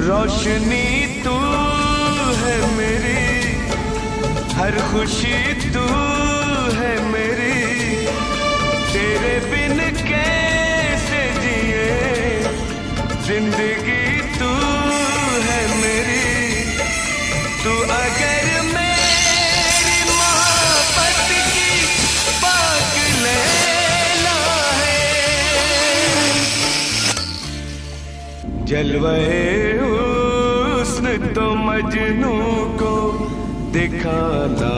रोशनी तू है मेरी, हर खुशी तू है मेरी, तेरे बिन कैसे जिए जिंदगी तू है मेरी। तू अगर मेरी मोहब्बत की पाक लैला है, जलवे हुस्न तो मजनू को दिखाना